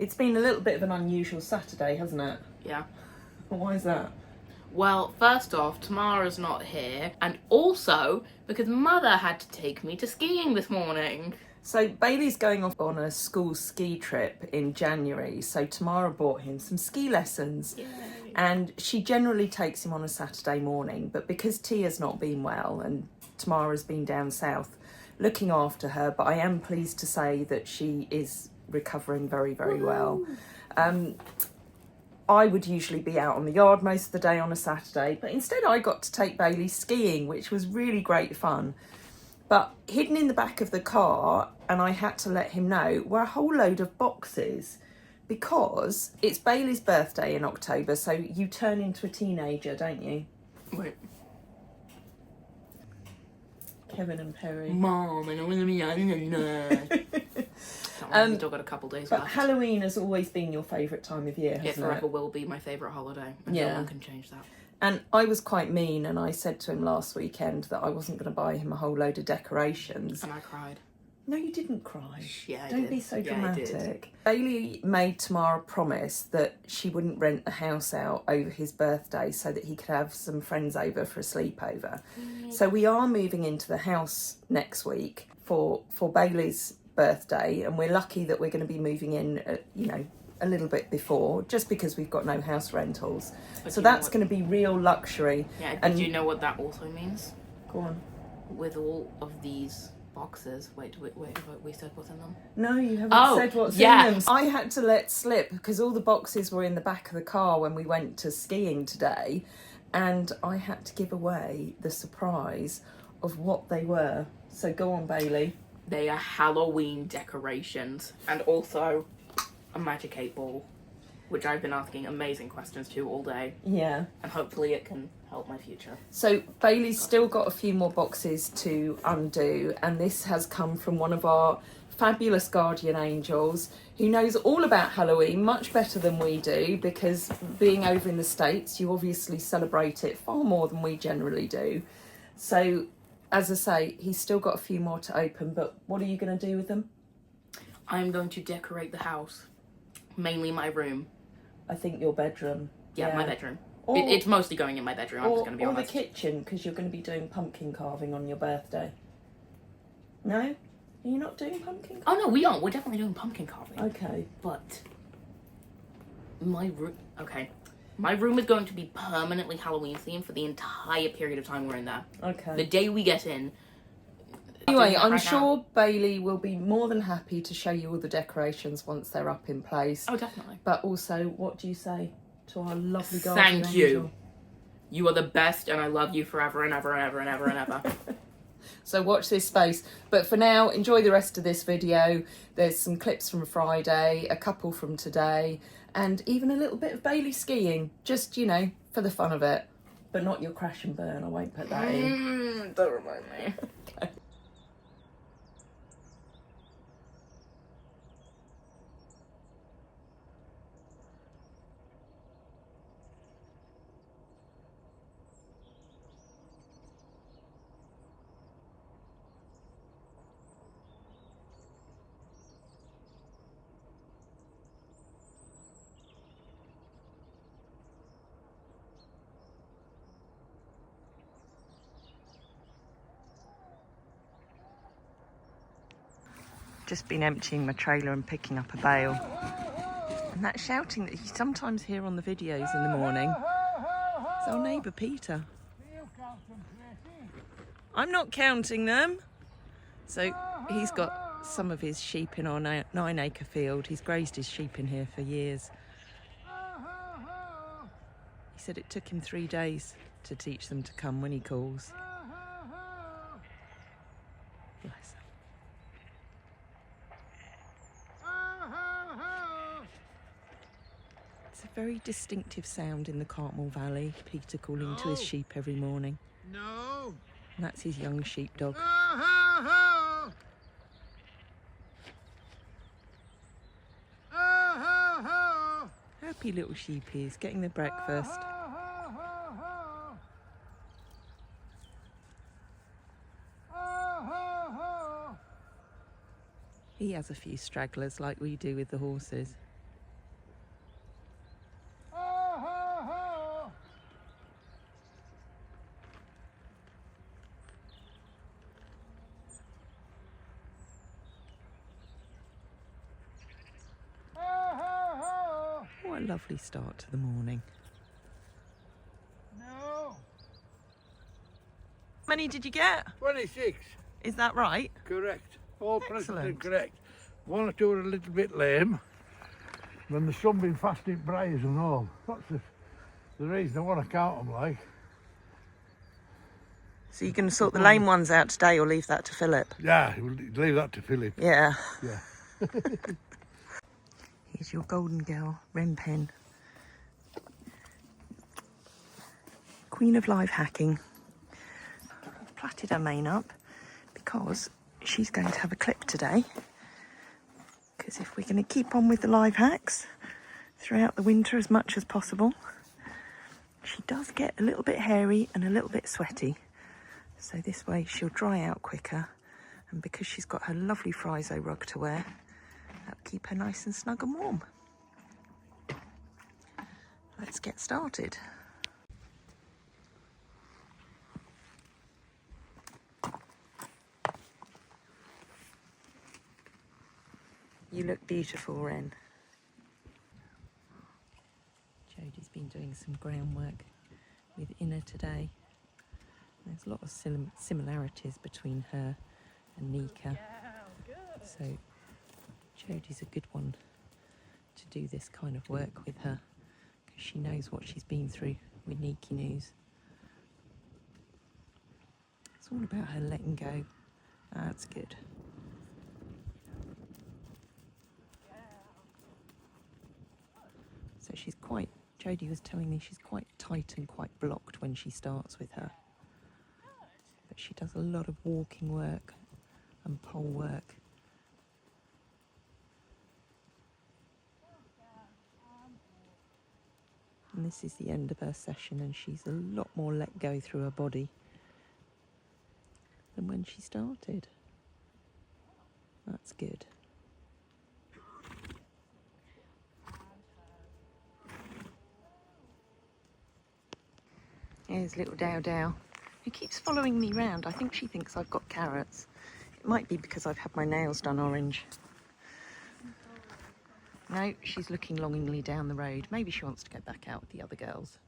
It's been a little bit of an unusual Saturday, hasn't it? Yeah. Why is that? Well, first off, Tamara's not here, and also because Mother had to take me to skiing this morning. So Bailey's going off on a school ski trip in January, so Tamara bought him some ski lessons. Yay. And she generally takes him on a Saturday morning, but because Tia's not been well and Tamara's been down south looking after her, but I am pleased to say that she is recovering very, very well. I would usually be out on the yard most of the day on a Saturday, but instead I got to take Bailey skiing, which was really great fun. But hidden in the back of the car, and I had to let him know, were a whole load of boxes, because it's Bailey's birthday in October, so you turn into a teenager, don't you? Wait. Kevin and Perry. Mom, I don't want to be We've still got a couple days But left. Halloween has always been your favourite time of year, hasn't It forever will be my favourite holiday, and no one can change that. And I was quite mean, and I said to him last weekend that I wasn't going to buy him a whole load of decorations. And I cried. No, you didn't cry. Yeah, I Don't did. be so Yeah, I did. dramatic. Bailey made Tamara promise that she wouldn't rent a house out over his birthday so that he could have some friends over for a sleepover. So we are moving into the house next week for Bailey's birthday, and we're lucky that we're going to be moving in, a little bit before, just because we've got no house rentals. But So that's going to be real luxury. Yeah, and do you know what that also means? Go on. With all of these boxes, wait, we said what's in them? No, you haven't said what's in them. I had to let slip because all the boxes were in the back of the car when we went to skiing today, and I had to give away the surprise of what they were. So go on, Bailey. They are Halloween decorations, and also a magic 8 ball, which I've been asking amazing questions to all day. Yeah. And hopefully it can help my future. So Bailey's still got a few more boxes to undo, and this has come from one of our fabulous guardian angels who knows all about Halloween much better than we do, because being over in the States, you obviously celebrate it far more than we generally do. So, as I say, he's still got a few more to open, but what are you going to do with them? I'm going to decorate the house. Mainly my room. I think your bedroom. Yeah, my bedroom. Or, it's mostly going in my bedroom, I'm just going to be honest. Or the kitchen, because you're going to be doing pumpkin carving on your birthday. No? Are you not doing pumpkin carving? Oh, no, we aren't. We're definitely doing pumpkin carving. Okay. But my room... Okay. My room is going to be permanently Halloween themed for the entire period of time we're in there. Okay. The day we get in... Anyway, I'm sure Bailey will be more than happy to show you all the decorations once they're up in place. Oh, definitely. But also, what do you say to our lovely guardian Thank you. angel? You are the best, and I love you forever and ever and ever and ever and ever. So watch this space. But for now, enjoy the rest of this video. There's some clips from Friday, a couple from today, and even a little bit of Bailey skiing. Just, for the fun of it. But not your crash and burn. I won't put that in. Don't remind me. Okay. Just been emptying my trailer and picking up a bale. And that shouting that you sometimes hear on the videos in the morning is our neighbour Peter. I'm not counting them. So he's got some of his sheep in our 9-acre field. He's grazed his sheep in here for years. He said it took him 3 days to teach them to come when he calls. Bless him. It's a very distinctive sound in the Cartmel Valley, Peter calling to his sheep every morning. No. And that's his young sheepdog. Happy little sheep he is, getting the breakfast. He has a few stragglers like we do with the horses. What a lovely start to the morning. No. How many did you get? 26. Is that right? Correct. All present Excellent. and correct. One or two are a little bit lame. When the sun been fast in briars and all. That's the reason I want to count them like. So you're going to sort the lame ones out today or leave that to Philip? Yeah, we'll leave that to Philip. Yeah. Yeah. Here's your golden girl, Wren Pen. Queen of live hacking. I've plaited her mane up because she's going to have a clip today. Because if we're going to keep on with the live hacks throughout the winter as much as possible, she does get a little bit hairy and a little bit sweaty. So this way she'll dry out quicker, and because she's got her lovely Friso rug to wear, that'll keep her nice and snug and warm. Let's get started. You look beautiful, Wren. Jodie's been doing some groundwork with Inna today. There's a lot of similarities between her and Nika. So Jodie's a good one to do this kind of work with her, because she knows what she's been through with Niki News. It's all about her letting go. That's good. So she's quite, Jodie was telling me she's quite tight and quite blocked when she starts with her. But she does a lot of walking work and pole work. And this is the end of her session, and she's a lot more let go through her body than when she started. That's good. Here's little Dow Dow, who keeps following me round. I think she thinks I've got carrots. It might be because I've had my nails done orange. No, she's looking longingly down the road. Maybe she wants to go back out with the other girls.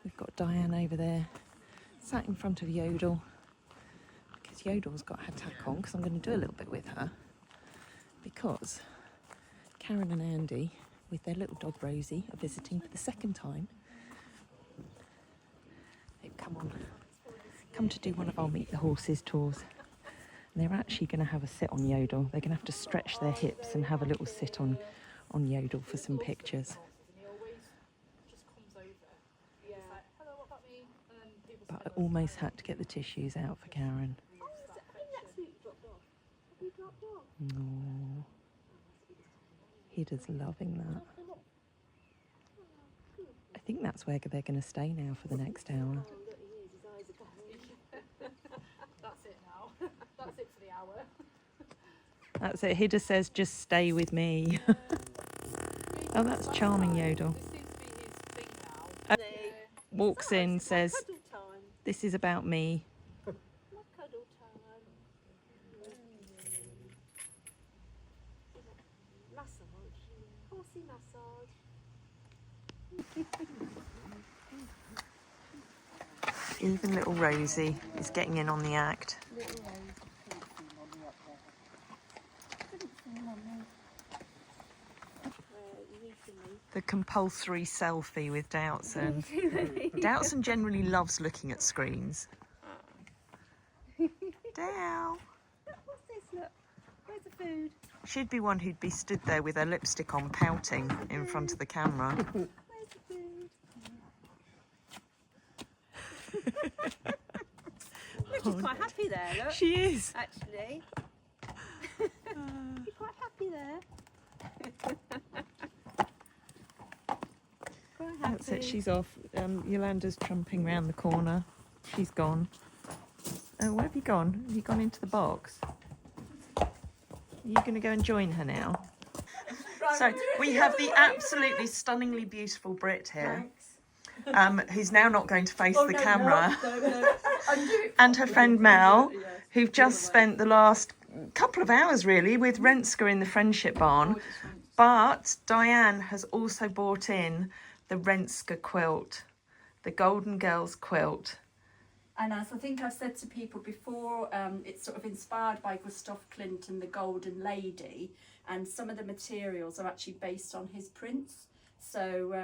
We've got Diane over there, sat in front of Yodel, because Yodel's got her tack on, because I'm going to do a little bit with her. Because Karen and Andy, with their little dog Rosie, are visiting for the second time. They've come to do one of our Meet the Horses tours. And they're actually going to have a sit on Yodel. They're going to have to stretch their hips and have a little sit on Yodel for some pictures. But I almost had to get the tissues out for Karen. Oh, Hidde's loving that. I think that's where they're going to stay now for the next hour. That's it now. That's it for the hour. That's it. Hidde says, just stay with me. Oh, that's charming, Yodel. This seems to be his thing now. Walks in, says, this is about me. Cuddle time. Massage. Horsey massage. Even little Rosie is getting in on the act. The compulsory selfie with Doubtson. Doubtson generally loves looking at screens. Dow. What's this? Look. Where's the food? She'd be one who'd be stood there with her lipstick on, pouting in front of the camera. Where's the food? Look, she's quite happy there, look. She is. Actually. You're quite happy there. Quite happy. That's it, she's off. Yolanda's trumping round the corner. She's gone. Oh, where have you gone? Have you gone into the box? Are you going to go and join her now? So we have the absolutely stunningly beautiful Brit here, who's now not going to face the camera, and her friend Mel, who've just spent the last couple of hours really with Renska in the Friendship Barn, But Diane has also bought in the Renska quilt, the Golden Girls quilt. And as I think I've said to people before, it's sort of inspired by Gustav Klimt and the Golden Lady, and some of the materials are actually based on his prints. So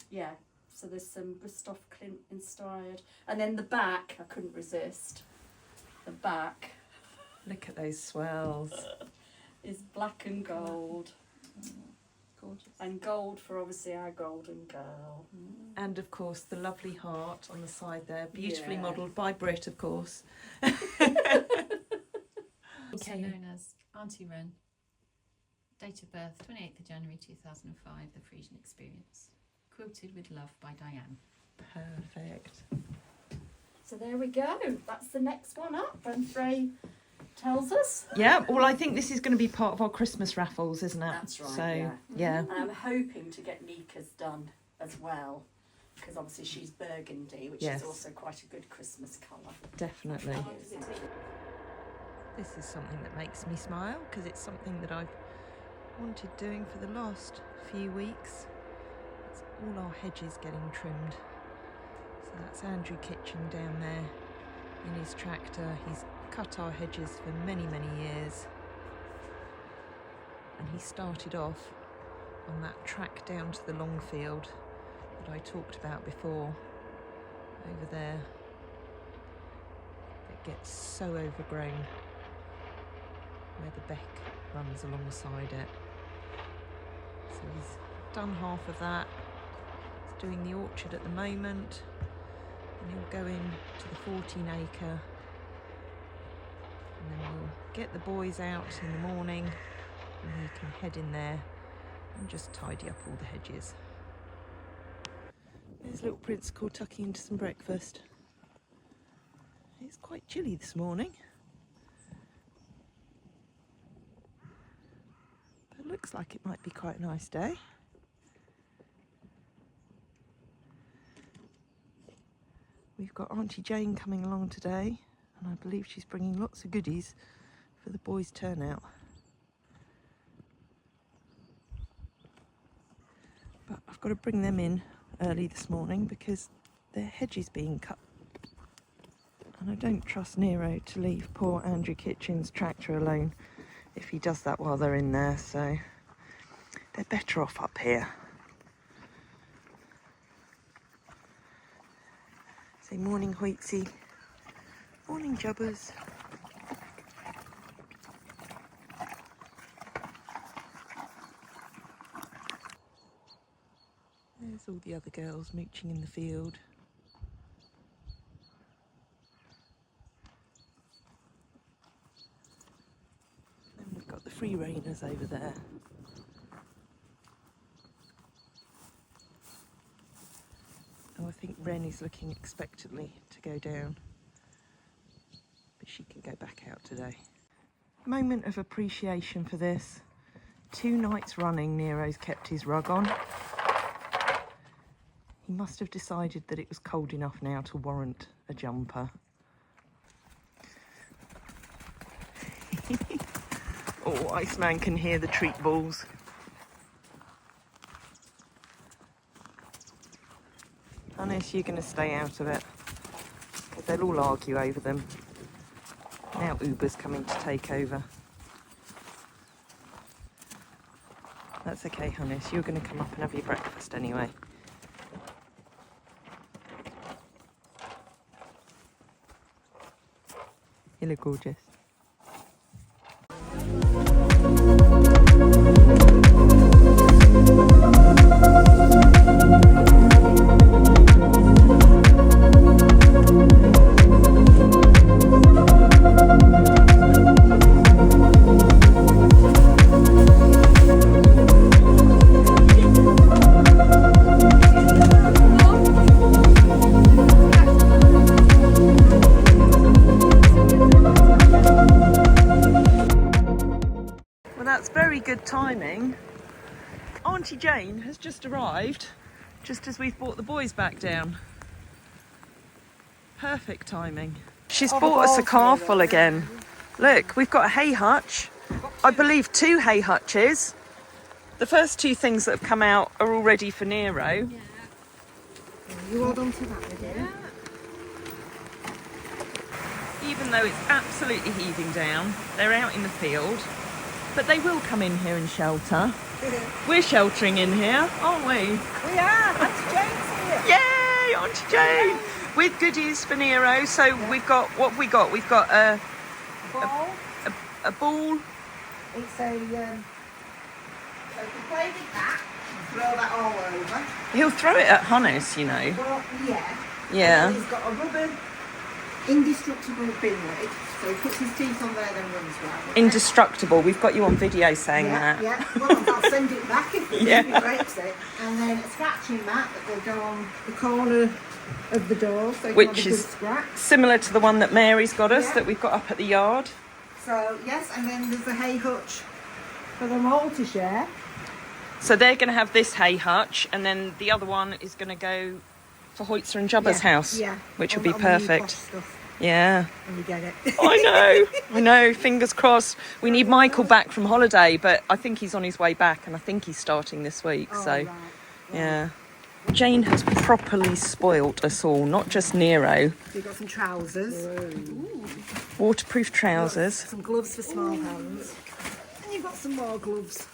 yeah, so there's some Gustav Klimt inspired. And then the back, I couldn't resist. The back. Look at those swells. Is black and gold. Gorgeous. And gold for obviously our golden girl. And of course the lovely heart on the side there, beautifully Yeah. modelled by Brit, of course. Also known as Aunty Jayne. Date of birth 28th of January 2005, The Frisian Experience. Quilted with Love by Diane. Perfect. So there we go. That's the next one up. And Frey tells us. Yeah, well, I think this is going to be part of our Christmas raffles, isn't it? That's right, So, yeah. And I'm hoping to get Nika's done as well, because obviously she's burgundy, which Yes. is also quite a good Christmas colour. Definitely. This is something that makes me smile because it's something that I've wanted doing for the last few weeks. It's all our hedges getting trimmed. So that's Andrew Kitchen down there in his tractor. He's cut our hedges for many, many years. And he started off on that track down to the long field that I talked about before, over there. It gets so overgrown where the beck runs alongside it. So he's done half of that. He's doing the orchard at the moment, and he'll go in to the 14 acre, and then we'll get the boys out in the morning and he can head in there and just tidy up all the hedges. There's little Principal tucking into some breakfast. It's quite chilly this morning. But it looks like it might be quite a nice day. We've got Aunty Jayne coming along today, and I believe she's bringing lots of goodies for the boys' turnout. But I've got to bring them in early this morning because their hedge is being cut. And I don't trust Nero to leave poor Andrew Kitchen's tractor alone if he does that while they're in there, so they're better off up here. Say morning, Hoytsy. Morning, Jubbers. There's all the other girls mooching in the field. Then we've got the free rainers over there. Oh, I think Ren is looking expectantly to go down, but she can go back out today. Moment of appreciation for this. 2 nights running Nero's kept his rug on. He must have decided that it was cold enough now to warrant a jumper. Oh, Iceman can hear the treat balls. Hannes, you're going to stay out of it, because they'll all argue over them. Now Uber's coming to take over. That's okay, Hannes, you're going to come up and have your breakfast anyway. You look gorgeous. Good timing. Aunty Jayne has just arrived just as we've brought the boys back down. Perfect timing. She's bought us a car full again. Look, we've got a hay hutch. I believe 2 hay hutches. The first two things that have come out are all ready for Nero. You hold on to that, dear. Even though it's absolutely heaving down, they're out in the field, but they will come in here and shelter. We're sheltering in here, aren't we? We are. Aunty Jayne's here. Yay, Aunty Jayne! With goodies for Nero. So we've got, what have we got? We've got a Ball. ball. It's a. So you can play with that and throw that all over. He'll throw it at Hannes, you know. Well, yeah. Yeah. And he's got a rubber, indestructible bin lid. So he puts his teeth on there, then runs round. with it. Indestructible. We've got you on video saying that. Yeah. Well, I'll send it back if he breaks it. And then a scratching mat that will go on the corner of the door, so you Which can have a good is scratch. similar to the one that Mary's got us Yeah. that we've got up at the yard. So yes, and then there's a hay hutch for them all to share. So they're going to have this hay hutch, and then the other one is going to go for Hoytzer and Jubba's house, which will be On the new perfect. posh stuff Yeah. when you get it. I know, fingers crossed. We need Michael back from holiday, but I think he's on his way back, and I think he's starting this week. Oh, so, right. yeah. Jane has properly spoilt us all, not just Nero. You've got some trousers, Waterproof trousers. some gloves for small hands, and you've got some more gloves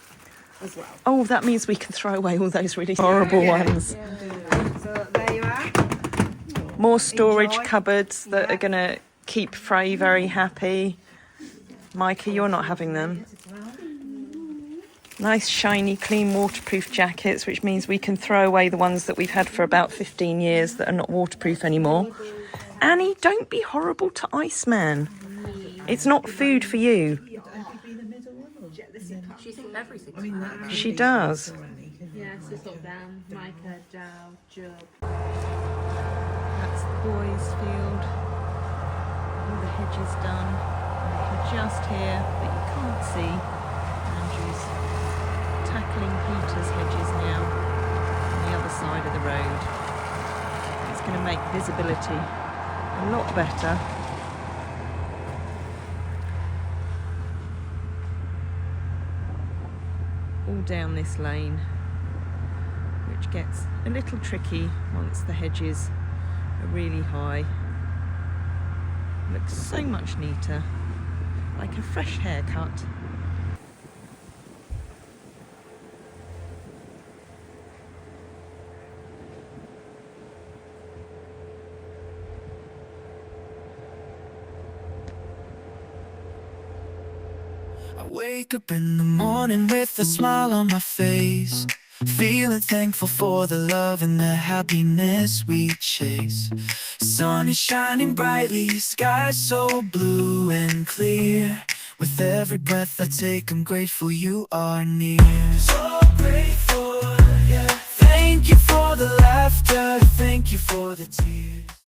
as well. Oh, that means we can throw away all those really horrible ones. So there you are. More storage Enjoy. cupboards that Yeah. are going to keep Frey very happy. Micah, you're not having them. Nice, shiny, clean, waterproof jackets, which means we can throw away the ones that we've had for about 15 years that are not waterproof anymore. Annie, don't be horrible to Iceman. It's not food for you. She thinks everything's fine. She does. Yeah, so sort of down, Micah, Dow, Jub. That's the boys' field. All the hedges done. You can just hear, but you can't see, Andrew's tackling Peter's hedges now on the other side of the road. It's going to make visibility a lot better. All down this lane, which gets a little tricky once the hedges are really high. Looks so much neater, like a fresh haircut. I wake up in the morning with a smile on my face, feeling thankful for the love and the happiness we chase. Sun is shining brightly, sky so blue and clear. With every breath I take, I'm grateful you are near. So grateful, yeah. Thank you for the laughter, thank you for the tears.